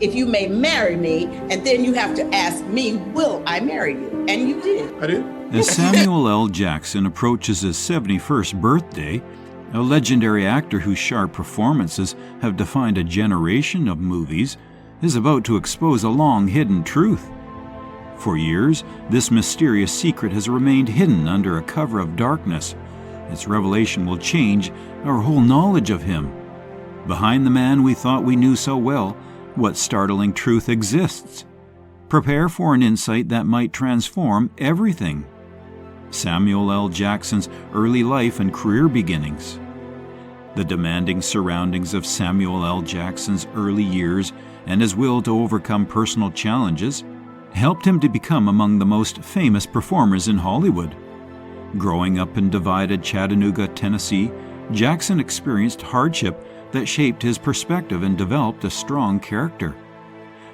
if you may marry me, and then you have to ask me, will I marry you? And you did. I did. As Samuel L. Jackson approaches his 71st birthday, a legendary actor whose sharp performances have defined a generation of movies is about to expose a long-hidden truth. For years, this mysterious secret has remained hidden under a cover of darkness. Its revelation will change our whole knowledge of him. Behind the man we thought we knew so well, what startling truth exists? Prepare for an insight that might transform everything. Samuel L. Jackson's early life and career beginnings. The demanding surroundings of Samuel L. Jackson's early years and his will to overcome personal challenges helped him to become among the most famous performers in Hollywood. Growing up in divided Chattanooga, Tennessee, Jackson experienced hardship that shaped his perspective and developed a strong character.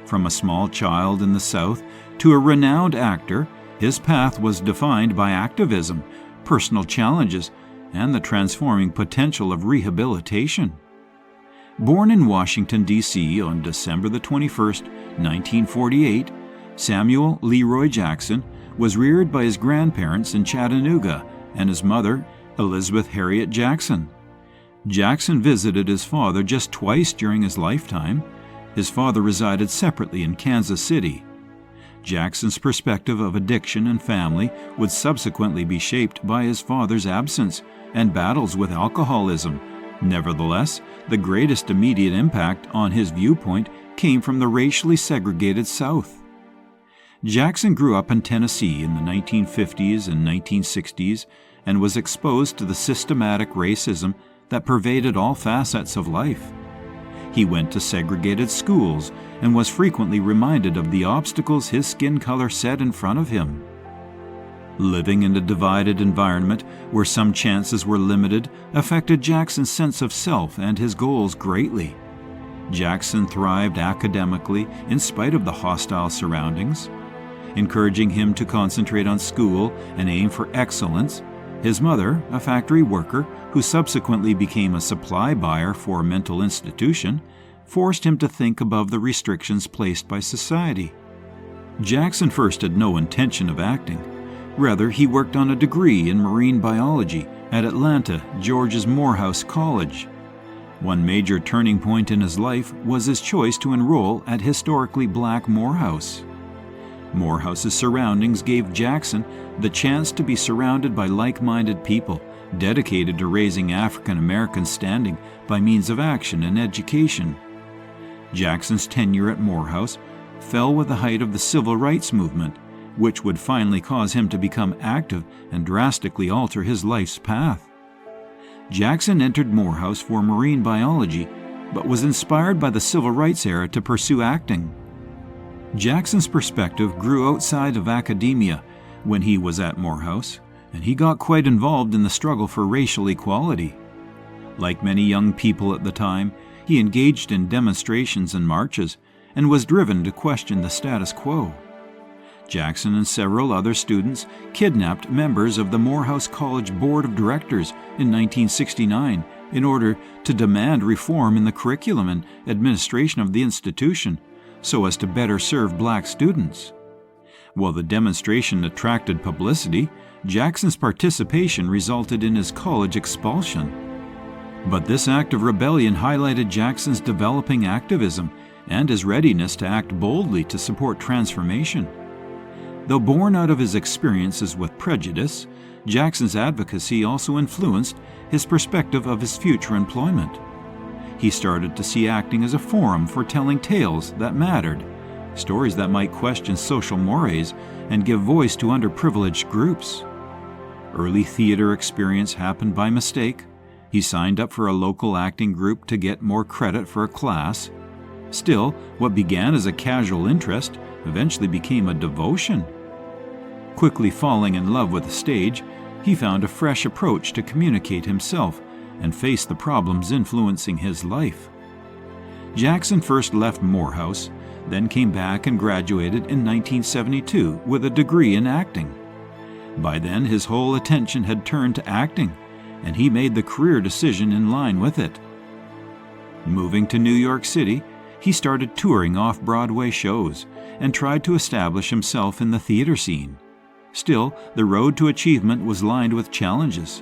From a small child in the South to a renowned actor, his path was defined by activism, personal challenges, and the transforming potential of rehabilitation. Born in Washington, D.C. on December 21, 1948, Samuel Leroy Jackson was reared by his grandparents in Chattanooga and his mother, Elizabeth Harriet Jackson. Jackson visited his father just twice during his lifetime. His father resided separately in Kansas City. Jackson's perspective of addiction and family would subsequently be shaped by his father's absence and battles with alcoholism. Nevertheless, the greatest immediate impact on his viewpoint came from the racially segregated South. Jackson grew up in Tennessee in the 1950s and 1960s and was exposed to the systematic racism that pervaded all facets of life. He went to segregated schools and was frequently reminded of the obstacles his skin color set in front of him. Living in a divided environment where some chances were limited affected Jackson's sense of self and his goals greatly. Jackson thrived academically in spite of the hostile surroundings. Encouraging him to concentrate on school and aim for excellence, his mother, a factory worker who subsequently became a supply buyer for a mental institution, forced him to think above the restrictions placed by society. Jackson first had no intention of acting. Rather, he worked on a degree in marine biology at Atlanta, Georgia's Morehouse College. One major turning point in his life was his choice to enroll at historically black Morehouse. Morehouse's surroundings gave Jackson the chance to be surrounded by like-minded people dedicated to raising African Americans standing by means of action and education. Jackson's tenure at Morehouse fell with the height of the civil rights movement, which would finally cause him to become active and drastically alter his life's path. Jackson entered Morehouse for marine biology, but was inspired by the civil rights era to pursue acting. Jackson's perspective grew outside of academia when he was at Morehouse, and he got quite involved in the struggle for racial equality. Like many young people at the time, he engaged in demonstrations and marches and was driven to question the status quo. Jackson and several other students kidnapped members of the Morehouse College Board of Directors in 1969 in order to demand reform in the curriculum and administration of the institution so as to better serve black students. While the demonstration attracted publicity, Jackson's participation resulted in his college expulsion. But this act of rebellion highlighted Jackson's developing activism and his readiness to act boldly to support transformation. Though born out of his experiences with prejudice, Jackson's advocacy also influenced his perspective of his future employment. He started to see acting as a forum for telling tales that mattered, stories that might question social mores and give voice to underprivileged groups. Early theater experience happened by mistake. He signed up for a local acting group to get more credit for a class. Still, what began as a casual interest eventually became a devotion. Quickly falling in love with the stage, he found a fresh approach to communicate himself and face the problems influencing his life. Jackson first left Morehouse, then came back and graduated in 1972 with a degree in acting. By then, his whole attention had turned to acting, and he made the career decision in line with it. Moving to New York City, he started touring off-Broadway shows and tried to establish himself in the theater scene. Still, the road to achievement was lined with challenges.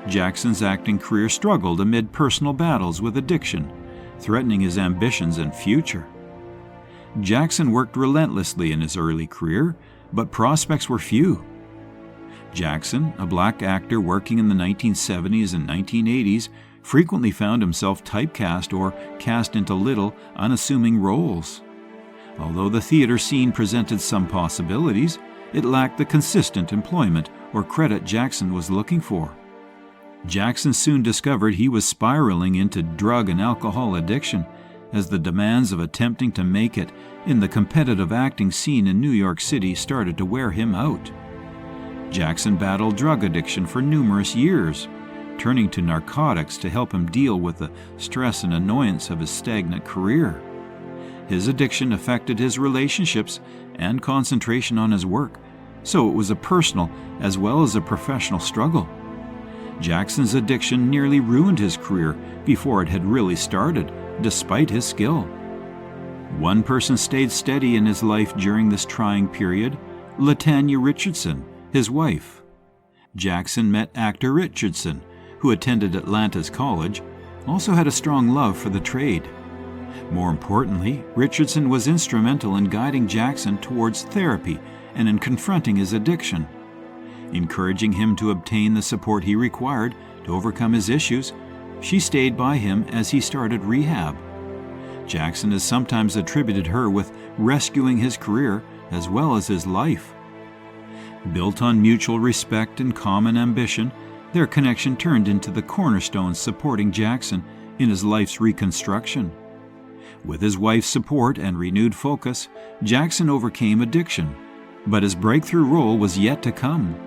Jackson's acting career struggled amid personal battles with addiction, threatening his ambitions and future. Jackson worked relentlessly in his early career, but prospects were few. Jackson, a black actor working in the 1970s and 1980s, frequently found himself typecast or cast into little, unassuming roles. Although the theater scene presented some possibilities, it lacked the consistent employment or credit Jackson was looking for. Jackson soon discovered he was spiraling into drug and alcohol addiction as the demands of attempting to make it in the competitive acting scene in New York City started to wear him out. Jackson battled drug addiction for numerous years, turning to narcotics to help him deal with the stress and annoyance of his stagnant career. His addiction affected his relationships and concentration on his work, so it was a personal as well as a professional struggle. Jackson's addiction nearly ruined his career before it had really started, despite his skill. One person stayed steady in his life during this trying period, LaTanya Richardson, his wife. Jackson met actor Richardson, who attended Atlanta's college, also had a strong love for the trade. More importantly, Richardson was instrumental in guiding Jackson towards therapy and in confronting his addiction. Encouraging him to obtain the support he required to overcome his issues, she stayed by him as he started rehab. Jackson has sometimes attributed her with rescuing his career as well as his life. Built on mutual respect and common ambition, their connection turned into the cornerstone supporting Jackson in his life's reconstruction. With his wife's support and renewed focus, Jackson overcame addiction, but his breakthrough role was yet to come.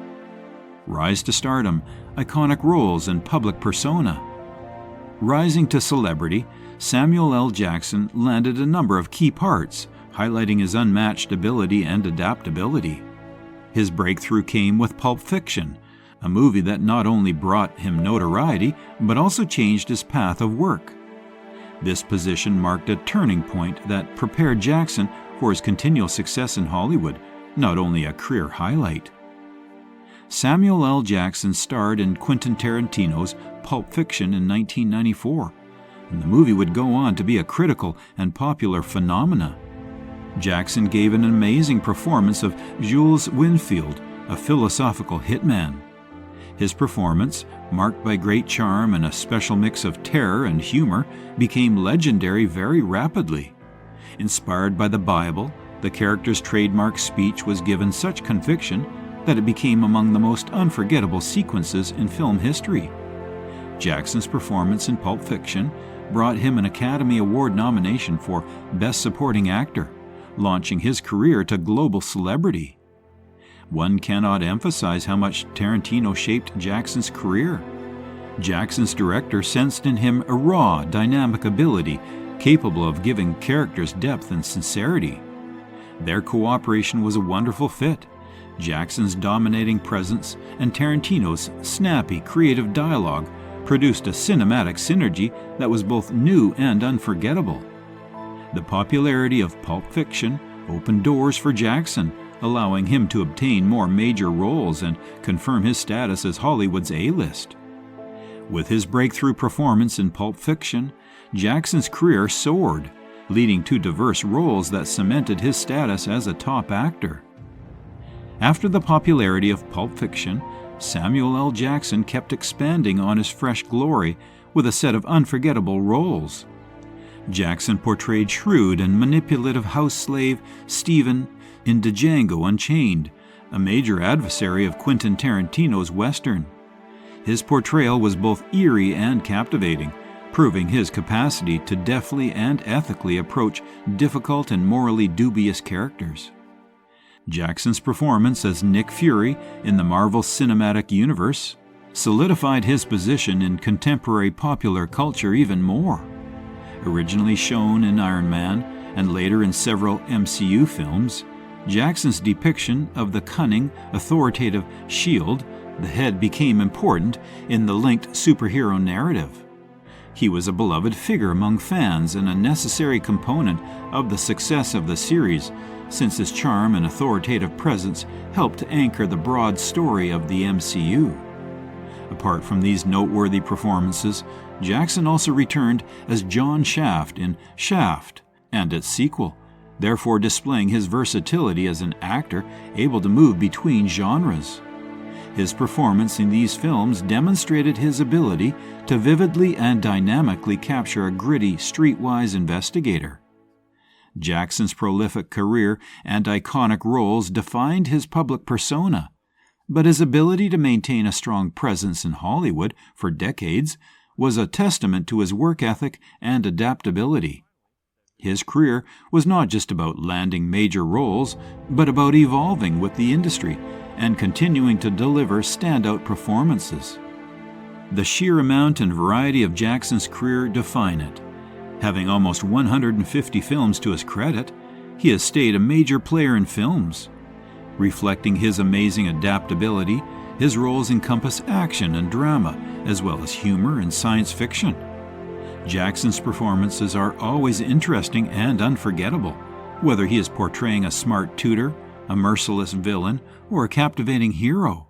Rise to stardom, iconic roles, and public persona. Rising to celebrity, Samuel L. Jackson landed a number of key parts, highlighting his unmatched ability and adaptability. His breakthrough came with Pulp Fiction, a movie that not only brought him notoriety, but also changed his path of work. This position marked a turning point that prepared Jackson for his continual success in Hollywood, not only a career highlight. Samuel L. Jackson starred in Quentin Tarantino's Pulp Fiction in 1994, and the movie would go on to be a critical and popular phenomenon. Jackson gave an amazing performance of Jules Winfield, a philosophical hitman. His performance, marked by great charm and a special mix of terror and humor, became legendary very rapidly. Inspired by the Bible, the character's trademark speech was given such conviction that it became among the most unforgettable sequences in film history. Jackson's performance in Pulp Fiction brought him an Academy Award nomination for Best Supporting Actor, launching his career to global celebrity. One cannot emphasize how much Tarantino shaped Jackson's career. Jackson's director sensed in him a raw, dynamic ability capable of giving characters depth and sincerity. Their cooperation was a wonderful fit. Jackson's dominating presence and Tarantino's snappy, creative dialogue produced a cinematic synergy that was both new and unforgettable. The popularity of Pulp Fiction opened doors for Jackson, allowing him to obtain more major roles and confirm his status as Hollywood's A-list. With his breakthrough performance in Pulp Fiction, Jackson's career soared, leading to diverse roles that cemented his status as a top actor. After the popularity of Pulp Fiction, Samuel L. Jackson kept expanding on his fresh glory with a set of unforgettable roles. Jackson portrayed shrewd and manipulative house slave Stephen in Django Unchained, a major adversary of Quentin Tarantino's Western. His portrayal was both eerie and captivating, proving his capacity to deftly and ethically approach difficult and morally dubious characters. Jackson's performance as Nick Fury in the Marvel Cinematic Universe solidified his position in contemporary popular culture even more. Originally shown in Iron Man and later in several MCU films, Jackson's depiction of the cunning, authoritative S.H.I.E.L.D., the head, became important in the linked superhero narrative. He was a beloved figure among fans and a necessary component of the success of the series, since his charm and authoritative presence helped to anchor the broad story of the MCU. Apart from these noteworthy performances, Jackson also returned as John Shaft in Shaft and its sequel, therefore displaying his versatility as an actor able to move between genres. His performance in these films demonstrated his ability to vividly and dynamically capture a gritty, streetwise investigator. Jackson's prolific career and iconic roles defined his public persona, but his ability to maintain a strong presence in Hollywood for decades was a testament to his work ethic and adaptability. His career was not just about landing major roles, but about evolving with the industry and continuing to deliver standout performances. The sheer amount and variety of Jackson's career define it. Having almost 150 films to his credit, he has stayed a major player in films. Reflecting his amazing adaptability, his roles encompass action and drama, as well as humor and science fiction. Jackson's performances are always interesting and unforgettable, whether he is portraying a smart tutor, a merciless villain, or a captivating hero.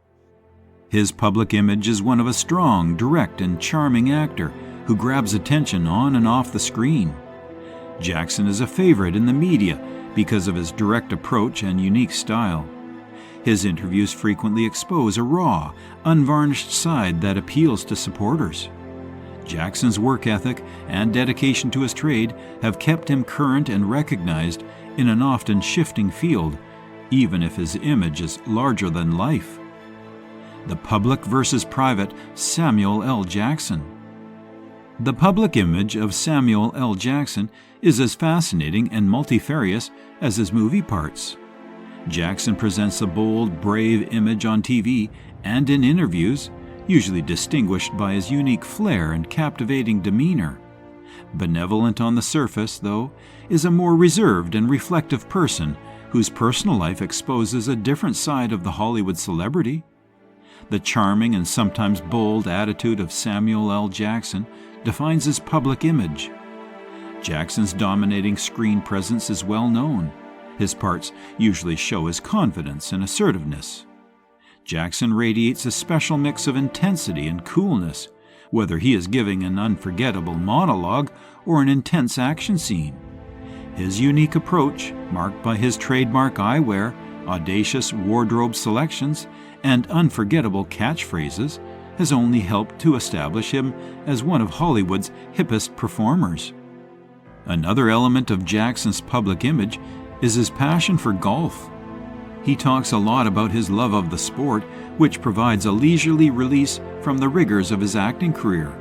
His public image is one of a strong, direct, and charming actor who grabs attention on and off the screen. Jackson is a favorite in the media because of his direct approach and unique style. His interviews frequently expose a raw, unvarnished side that appeals to supporters. Jackson's work ethic and dedication to his trade have kept him current and recognized in an often shifting field, even if his image is larger than life. The public versus private Samuel L. Jackson. The public image of Samuel L. Jackson is as fascinating and multifarious as his movie parts. Jackson presents a bold, brave image on TV and in interviews, usually distinguished by his unique flair and captivating demeanor. Benevolent on the surface, though, is a more reserved and reflective person whose personal life exposes a different side of the Hollywood celebrity. The charming and sometimes bold attitude of Samuel L. Jackson defines his public image. Jackson's dominating screen presence is well known. His parts usually show his confidence and assertiveness. Jackson radiates a special mix of intensity and coolness, whether he is giving an unforgettable monologue or an intense action scene. His unique approach, marked by his trademark eyewear, audacious wardrobe selections, and unforgettable catchphrases, has only helped to establish him as one of Hollywood's hippest performers. Another element of Jackson's public image is his passion for golf. He talks a lot about his love of the sport, which provides a leisurely release from the rigors of his acting career.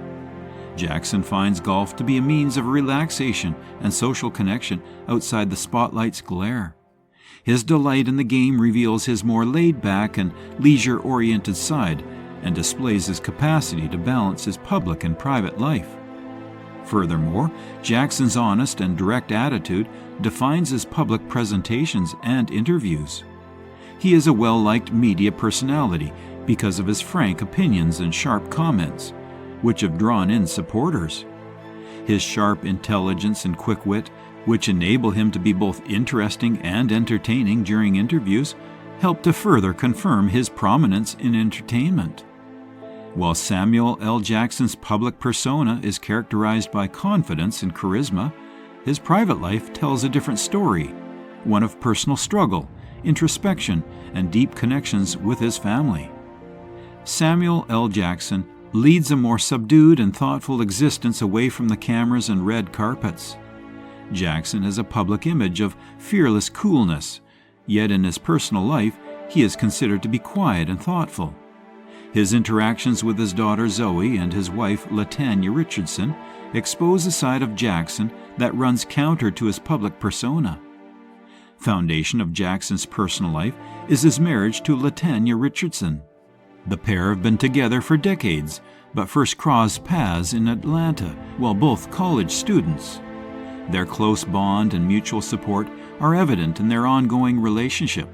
Jackson finds golf to be a means of relaxation and social connection outside the spotlight's glare. His delight in the game reveals his more laid-back and leisure-oriented side and displays his capacity to balance his public and private life. Furthermore, Jackson's honest and direct attitude defines his public presentations and interviews. He is a well-liked media personality because of his frank opinions and sharp comments, which have drawn in supporters. His sharp intelligence and quick wit, which enable him to be both interesting and entertaining during interviews, help to further confirm his prominence in entertainment. While Samuel L. Jackson's public persona is characterized by confidence and charisma, his private life tells a different story, one of personal struggle, introspection, and deep connections with his family. Samuel L. Jackson leads a more subdued and thoughtful existence away from the cameras and red carpets. Jackson has a public image of fearless coolness, yet in his personal life he is considered to be quiet and thoughtful. His interactions with his daughter Zoe and his wife Latanya Richardson expose a side of Jackson that runs counter to his public persona. Foundation of Jackson's personal life is his marriage to Latanya Richardson. The pair have been together for decades, but first crossed paths in Atlanta while both college students. Their close bond and mutual support are evident in their ongoing relationship.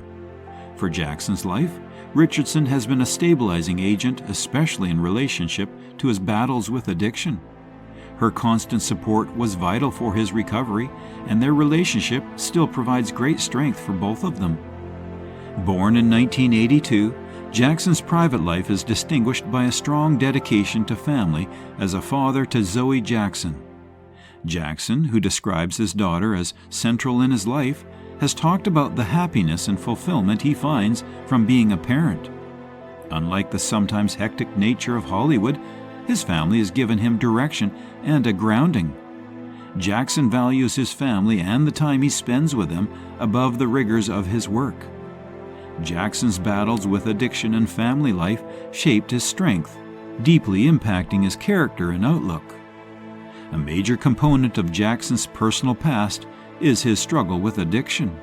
For Jackson's life, Richardson has been a stabilizing agent, especially in relationship to his battles with addiction. Her constant support was vital for his recovery, and their relationship still provides great strength for both of them. Born in 1982, Jackson's private life is distinguished by a strong dedication to family as a father to Zoe Jackson. Jackson, who describes his daughter as central in his life, has talked about the happiness and fulfillment he finds from being a parent. Unlike the sometimes hectic nature of Hollywood, his family has given him direction and a grounding. Jackson values his family and the time he spends with them above the rigors of his work. Jackson's battles with addiction and family life shaped his strength, deeply impacting his character and outlook. A major component of Jackson's personal past is his struggle with addiction.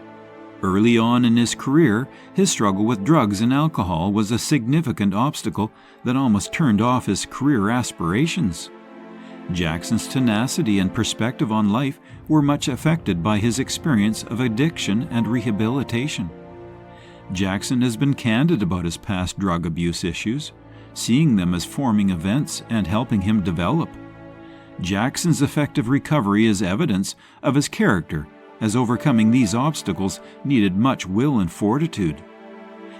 Early on in his career, his struggle with drugs and alcohol was a significant obstacle that almost turned off his career aspirations. Jackson's tenacity and perspective on life were much affected by his experience of addiction and rehabilitation. Jackson has been candid about his past drug abuse issues, seeing them as forming events and helping him develop. Jackson's effective recovery is evidence of his character, as overcoming these obstacles needed much will and fortitude.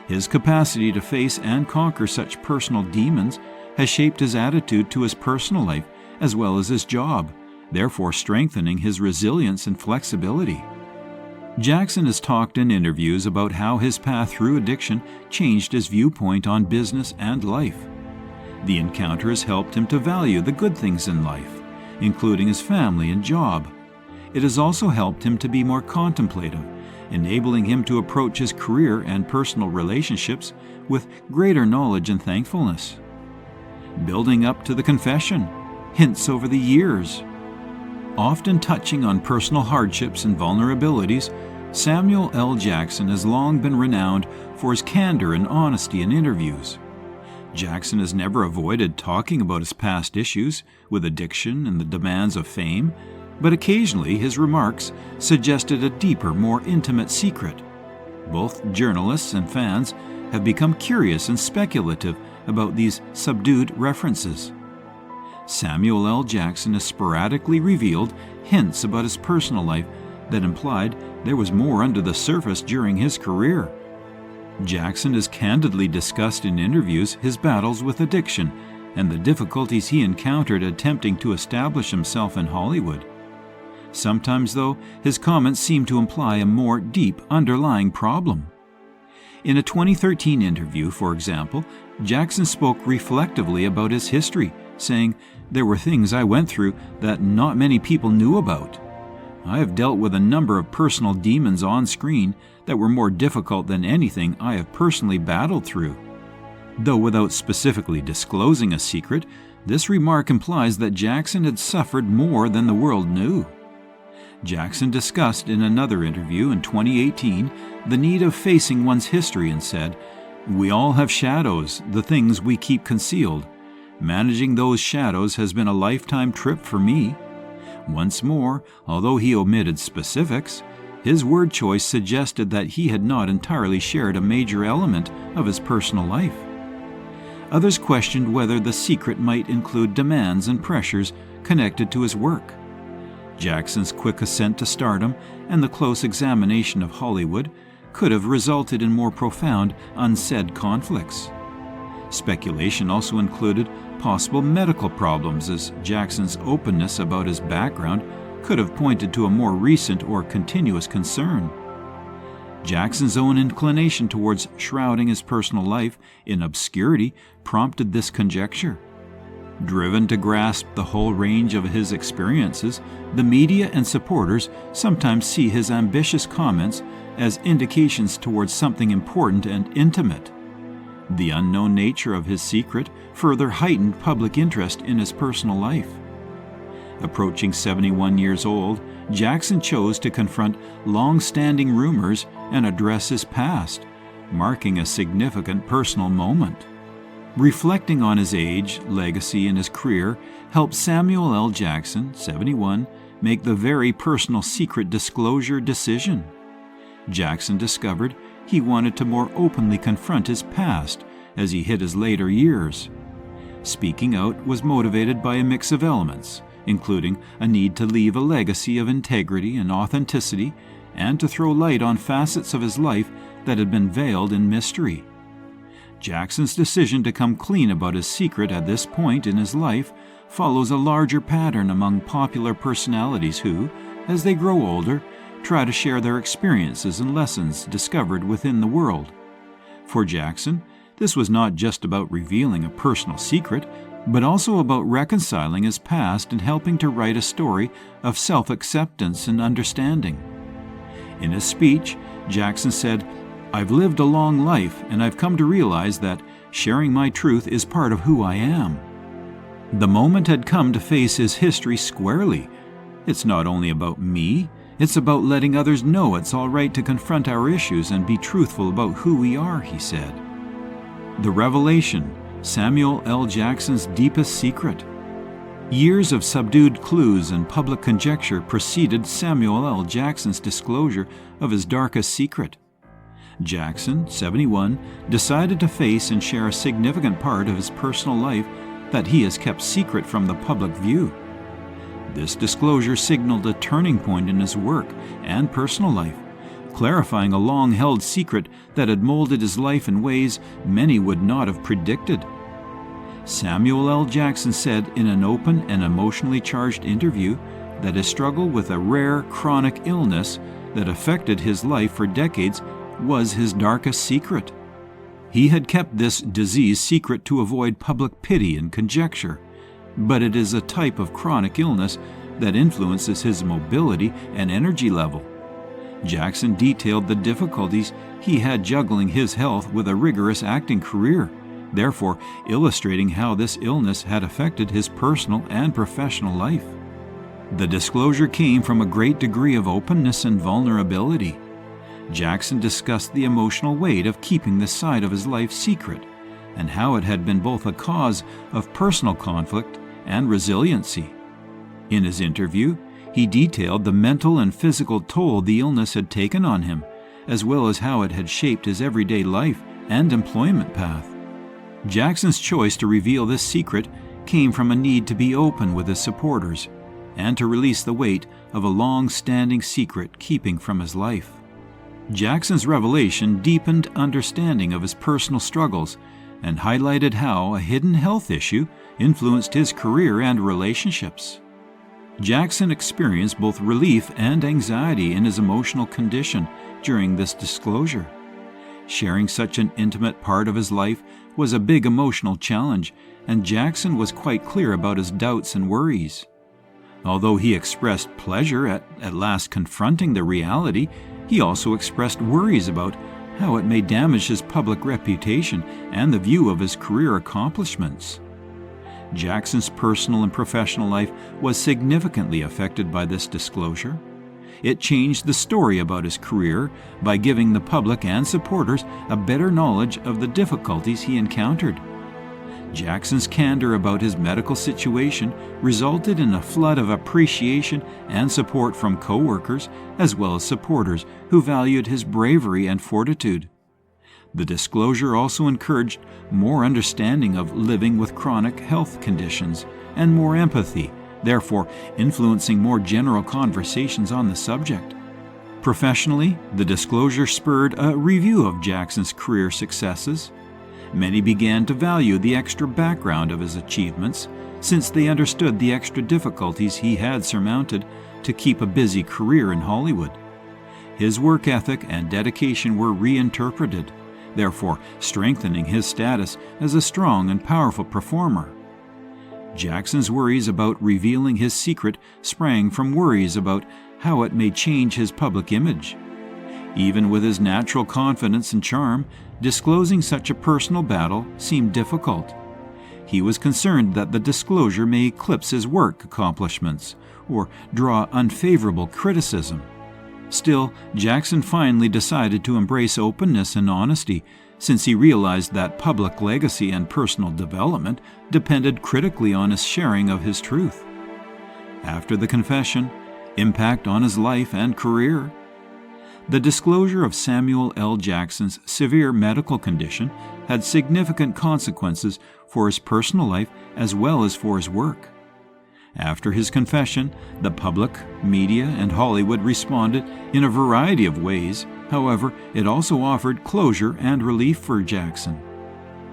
His capacity to face and conquer such personal demons has shaped his attitude to his personal life as well as his job, therefore strengthening his resilience and flexibility. Jackson has talked in interviews about how his path through addiction changed his viewpoint on business and life. The encounter has helped him to value the good things in life, including his family and job. It has also helped him to be more contemplative, enabling him to approach his career and personal relationships with greater knowledge and thankfulness. Building up to the confession, hints over the years. Often touching on personal hardships and vulnerabilities, Samuel L. Jackson has long been renowned for his candor and honesty in interviews. Jackson has never avoided talking about his past issues with addiction and the demands of fame, but occasionally his remarks suggested a deeper, more intimate secret. Both journalists and fans have become curious and speculative about these subdued references. Samuel L. Jackson has sporadically revealed hints about his personal life that implied there was more under the surface during his career. Jackson has candidly discussed in interviews his battles with addiction and the difficulties he encountered attempting to establish himself in Hollywood. Sometimes, though, his comments seem to imply a more deep underlying problem. In a 2013 interview, for example, Jackson spoke reflectively about his history, saying, "There were things I went through that not many people knew about. I have dealt with a number of personal demons on screen that were more difficult than anything I have personally battled through." Though without specifically disclosing a secret, this remark implies that Jackson had suffered more than the world knew. Jackson discussed in another interview in 2018 the need of facing one's history and said, "We all have shadows, the things we keep concealed. Managing those shadows has been a lifetime trip for me." Once more, although he omitted specifics, his word choice suggested that he had not entirely shared a major element of his personal life. Others questioned whether the secret might include demands and pressures connected to his work. Jackson's quick ascent to stardom and the close examination of Hollywood could have resulted in more profound, unsaid conflicts. Speculation also included possible medical problems, as Jackson's openness about his background could have pointed to a more recent or continuous concern. Jackson's own inclination towards shrouding his personal life in obscurity prompted this conjecture. Driven to grasp the whole range of his experiences, the media and supporters sometimes see his ambitious comments as indications towards something important and intimate. The unknown nature of his secret further heightened public interest in his personal life. Approaching 71 years old, Jackson chose to confront long-standing rumors and address his past, marking a significant personal moment. Reflecting on his age, legacy, and his career helped Samuel L. Jackson, 71, make the very personal secret disclosure decision. Jackson discovered he wanted to more openly confront his past as he hit his later years. Speaking out was motivated by a mix of elements, including a need to leave a legacy of integrity and authenticity and to throw light on facets of his life that had been veiled in mystery. Jackson's decision to come clean about his secret at this point in his life follows a larger pattern among popular personalities who, as they grow older, try to share their experiences and lessons discovered within the world. For Jackson, this was not just about revealing a personal secret, but also about reconciling his past and helping to write a story of self-acceptance and understanding. In his speech, Jackson said, "I've lived a long life, and I've come to realize that sharing my truth is part of who I am." The moment had come to face his history squarely. It's not only about me, it's about letting others know it's all right to confront our issues and be truthful about who we are, he said. The revelation, Samuel L. Jackson's deepest secret. Years of subdued clues and public conjecture preceded Samuel L. Jackson's disclosure of his darkest secret. Jackson, 71, decided to face and share a significant part of his personal life that he has kept secret from the public view. This disclosure signaled a turning point in his work and personal life, clarifying a long-held secret that had molded his life in ways many would not have predicted. Samuel L. Jackson said in an open and emotionally charged interview that his struggle with a rare chronic illness that affected his life for decades was his darkest secret. He had kept this disease secret to avoid public pity and conjecture, but it is a type of chronic illness that influences his mobility and energy level. Jackson detailed the difficulties he had juggling his health with a rigorous acting career, therefore illustrating how this illness had affected his personal and professional life. The disclosure came from a great degree of openness and vulnerability. Jackson discussed the emotional weight of keeping this side of his life secret, and how it had been both a cause of personal conflict and resiliency. In his interview, he detailed the mental and physical toll the illness had taken on him, as well as how it had shaped his everyday life and employment path. Jackson's choice to reveal this secret came from a need to be open with his supporters and to release the weight of a long-standing secret keeping from his life. Jackson's revelation deepened understanding of his personal struggles and highlighted how a hidden health issue influenced his career and relationships. Jackson experienced both relief and anxiety in his emotional condition during this disclosure. Sharing such an intimate part of his life was a big emotional challenge, and Jackson was quite clear about his doubts and worries. Although he expressed pleasure at last confronting the reality, he also expressed worries about how it may damage his public reputation and the view of his career accomplishments. Jackson's personal and professional life was significantly affected by this disclosure. It changed the story about his career by giving the public and supporters a better knowledge of the difficulties he encountered. Jackson's candor about his medical situation resulted in a flood of appreciation and support from co-workers as well as supporters who valued his bravery and fortitude. The disclosure also encouraged more understanding of living with chronic health conditions and more empathy, therefore influencing more general conversations on the subject. Professionally, the disclosure spurred a review of Jackson's career successes. Many began to value the extra background of his achievements, since they understood the extra difficulties he had surmounted to keep a busy career in Hollywood. His work ethic and dedication were reinterpreted, therefore strengthening his status as a strong and powerful performer. Jackson's worries about revealing his secret sprang from worries about how it may change his public image. Even with his natural confidence and charm, disclosing such a personal battle seemed difficult. He was concerned that the disclosure may eclipse his work accomplishments or draw unfavorable criticism. Still, Jackson finally decided to embrace openness and honesty, since he realized that public legacy and personal development depended critically on his sharing of his truth. After the confession, impact on his life and career. The disclosure of Samuel L. Jackson's severe medical condition had significant consequences for his personal life as well as for his work. After his confession, the public, media, and Hollywood responded in a variety of ways. However, it also offered closure and relief for Jackson.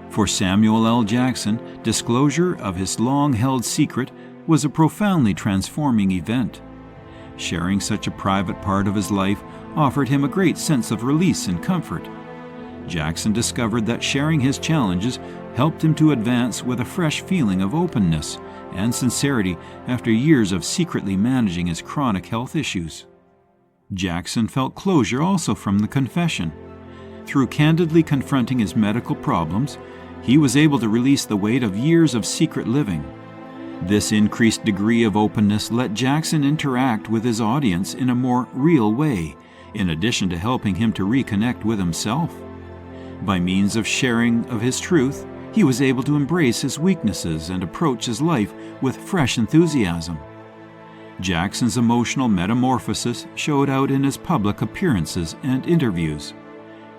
For Samuel L. Jackson, disclosure of his long-held secret was a profoundly transforming event. Sharing such a private part of his life offered him a great sense of release and comfort. Jackson discovered that sharing his challenges helped him to advance with a fresh feeling of openness and sincerity after years of secretly managing his chronic health issues. Jackson felt closure also from the confession. Through candidly confronting his medical problems, he was able to release the weight of years of secret living. This increased degree of openness let Jackson interact with his audience in a more real way, in addition to helping him to reconnect with himself. By means of sharing of his truth, he was able to embrace his weaknesses and approach his life with fresh enthusiasm. Jackson's emotional metamorphosis showed out in his public appearances and interviews.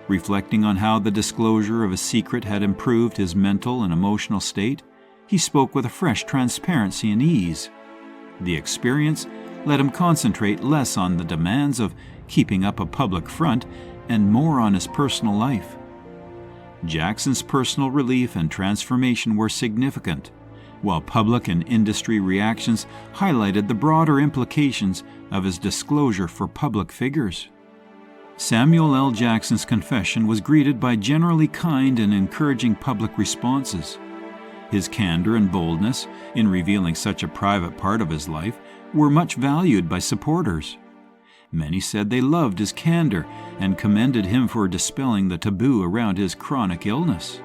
Reflecting on how the disclosure of a secret had improved his mental and emotional state, he spoke with a fresh transparency and ease. The experience let him concentrate less on the demands of keeping up a public front and more on his personal life. Jackson's personal relief and transformation were significant, while public and industry reactions highlighted the broader implications of his disclosure for public figures. Samuel L. Jackson's confession was greeted by generally kind and encouraging public responses. His candor and boldness in revealing such a private part of his life were much valued by supporters. Many said they loved his candor and commended him for dispelling the taboo around his chronic illness.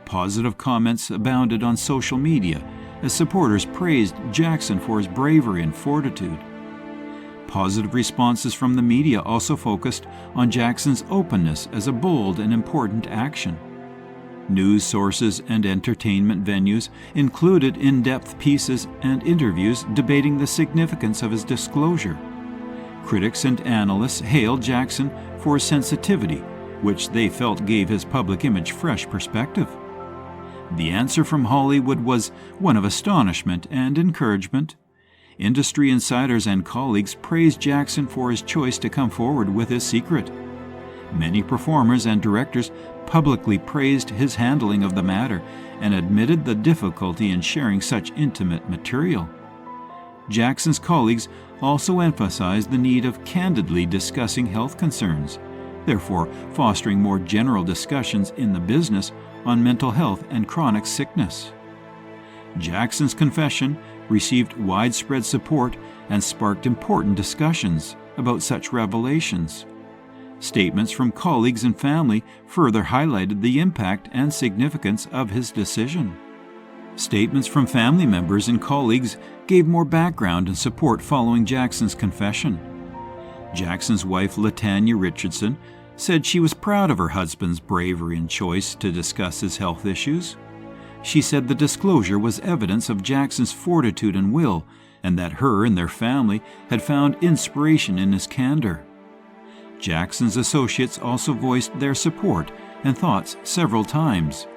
Positive comments abounded on social media as supporters praised Jackson for his bravery and fortitude. Positive responses from the media also focused on Jackson's openness as a bold and important action. News sources and entertainment venues included in-depth pieces and interviews debating the significance of his disclosure. Critics and analysts hailed Jackson for his sensitivity, which they felt gave his public image fresh perspective. The answer from Hollywood was one of astonishment and encouragement. Industry insiders and colleagues praised Jackson for his choice to come forward with his secret. Many performers and directors publicly praised his handling of the matter and admitted the difficulty in sharing such intimate material. Jackson's colleagues also emphasized the need of candidly discussing health concerns, therefore fostering more general discussions in the business on mental health and chronic sickness. Jackson's confession received widespread support and sparked important discussions about such revelations. Statements from colleagues and family further highlighted the impact and significance of his decision. Statements from family members and colleagues gave more background and support following Jackson's confession. Jackson's wife, LaTanya Richardson, said she was proud of her husband's bravery and choice to discuss his health issues. She said the disclosure was evidence of Jackson's fortitude and will, and that her and their family had found inspiration in his candor. Jackson's associates also voiced their support and thoughts several times.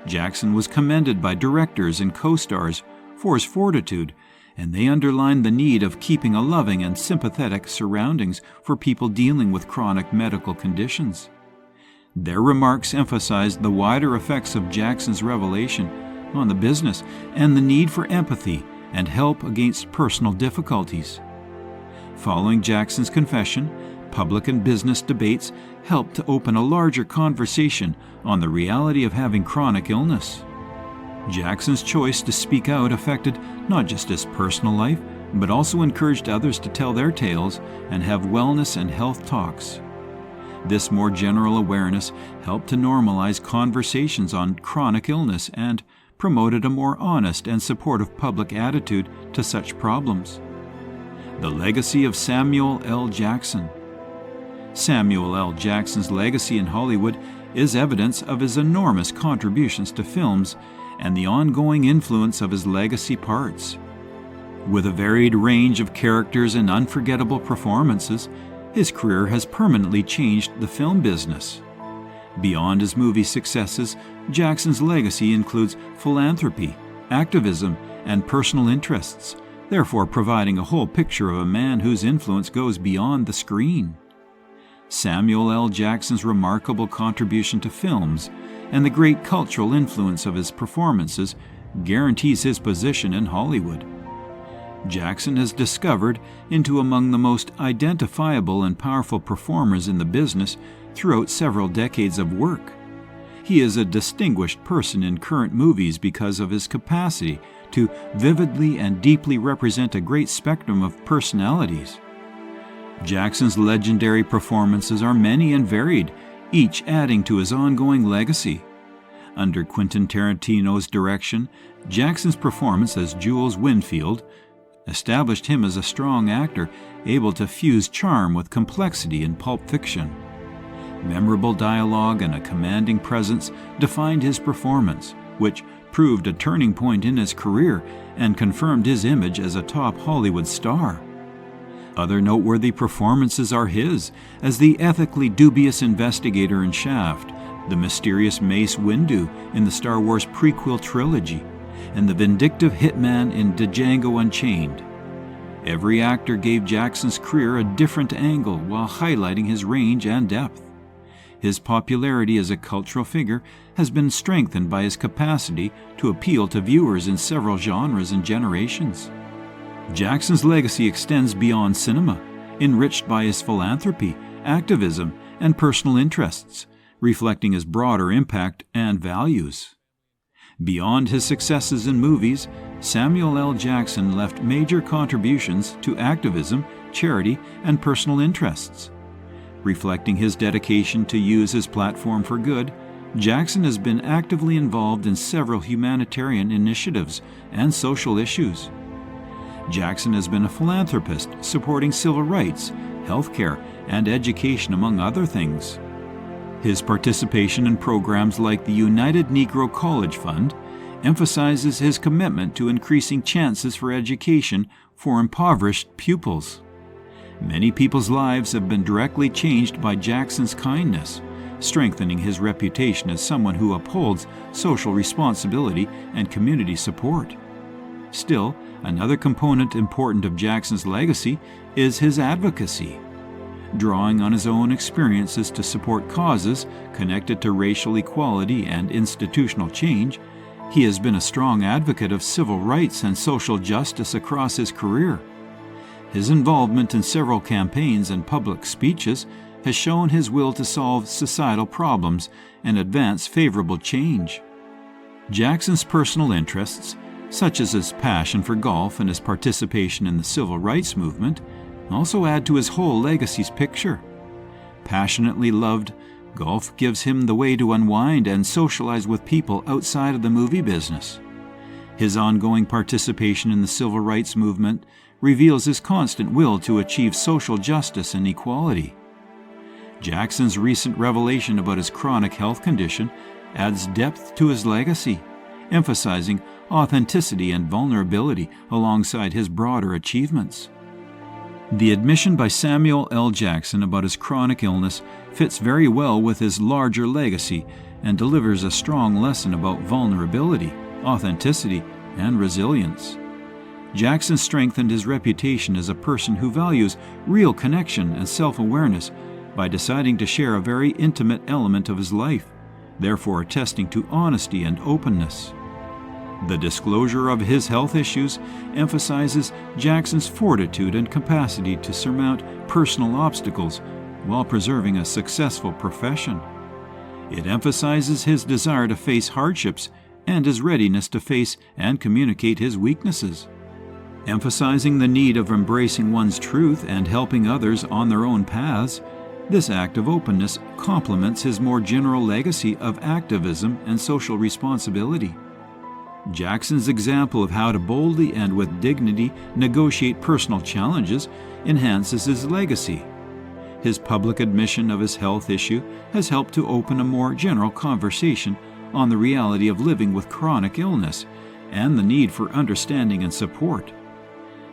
Jackson was commended by directors and co-stars for his fortitude, and they underlined the need of keeping a loving and sympathetic surroundings for people dealing with chronic medical conditions. Their remarks emphasized the wider effects of Jackson's revelation on the business and the need for empathy and help against personal difficulties. Following Jackson's confession, public and business debates helped to open a larger conversation on the reality of having chronic illness. Jackson's choice to speak out affected not just his personal life, but also encouraged others to tell their tales and have wellness and health talks. This more general awareness helped to normalize conversations on chronic illness and promoted a more honest and supportive public attitude to such problems. The legacy of Samuel L. Jackson. Samuel L. Jackson's legacy in Hollywood is evidence of his enormous contributions to films and the ongoing influence of his legacy parts. With a varied range of characters and unforgettable performances, his career has permanently changed the film business. Beyond his movie successes, Jackson's legacy includes philanthropy, activism, and personal interests, therefore providing a whole picture of a man whose influence goes beyond the screen. Samuel L. Jackson's remarkable contribution to films and the great cultural influence of his performances guarantees his position in Hollywood. Jackson has discovered into among the most identifiable and powerful performers in the business throughout several decades of work. He is a distinguished person in current movies because of his capacity to vividly and deeply represent a great spectrum of personalities. Jackson's legendary performances are many and varied, each adding to his ongoing legacy. Under Quentin Tarantino's direction, Jackson's performance as Jules Winfield established him as a strong actor able to fuse charm with complexity in Pulp Fiction. Memorable dialogue and a commanding presence defined his performance, which proved a turning point in his career and confirmed his image as a top Hollywood star. Other noteworthy performances are his as the ethically dubious investigator in Shaft, the mysterious Mace Windu in the Star Wars prequel trilogy, and the vindictive hitman in Django Unchained. Every actor gave Jackson's career a different angle while highlighting his range and depth. His popularity as a cultural figure has been strengthened by his capacity to appeal to viewers in several genres and generations. Jackson's legacy extends beyond cinema, enriched by his philanthropy, activism, and personal interests, reflecting his broader impact and values. Beyond his successes in movies, Samuel L. Jackson left major contributions to activism, charity, and personal interests. Reflecting his dedication to use his platform for good, Jackson has been actively involved in several humanitarian initiatives and social issues. Jackson has been a philanthropist supporting civil rights, healthcare, and education, among other things. His participation in programs like the United Negro College Fund emphasizes his commitment to increasing chances for education for impoverished pupils. Many people's lives have been directly changed by Jackson's kindness, strengthening his reputation as someone who upholds social responsibility and community support. Still, another component important of Jackson's legacy is his advocacy. Drawing on his own experiences to support causes connected to racial equality and institutional change, he has been a strong advocate of civil rights and social justice across his career. His involvement in several campaigns and public speeches has shown his will to solve societal problems and advance favorable change. Jackson's personal interests, such as his passion for golf and his participation in the civil rights movement, also add to his whole legacy's picture. Passionately loved, golf gives him the way to unwind and socialize with people outside of the movie business. His ongoing participation in the civil rights movement reveals his constant will to achieve social justice and equality. Jackson's recent revelation about his chronic health condition adds depth to his legacy, emphasizing authenticity and vulnerability alongside his broader achievements. The admission by Samuel L. Jackson about his chronic illness fits very well with his larger legacy and delivers a strong lesson about vulnerability, authenticity, and resilience. Jackson strengthened his reputation as a person who values real connection and self-awareness by deciding to share a very intimate element of his life, therefore attesting to honesty and openness. The disclosure of his health issues emphasizes Jackson's fortitude and capacity to surmount personal obstacles while preserving a successful profession. It emphasizes his desire to face hardships and his readiness to face and communicate his weaknesses. Emphasizing the need of embracing one's truth and helping others on their own paths, this act of openness complements his more general legacy of activism and social responsibility. Jackson's example of how to boldly and with dignity negotiate personal challenges enhances his legacy. His public admission of his health issue has helped to open a more general conversation on the reality of living with chronic illness and the need for understanding and support.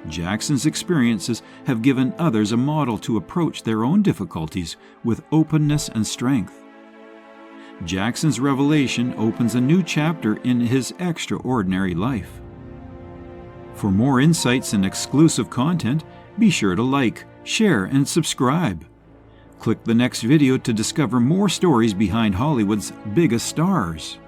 Jackson's experiences have given others a model to approach their own difficulties with openness and strength. Jackson's revelation opens a new chapter in his extraordinary life. For more insights and exclusive content, be sure to like, share, and subscribe. Click the next video to discover more stories behind Hollywood's biggest stars.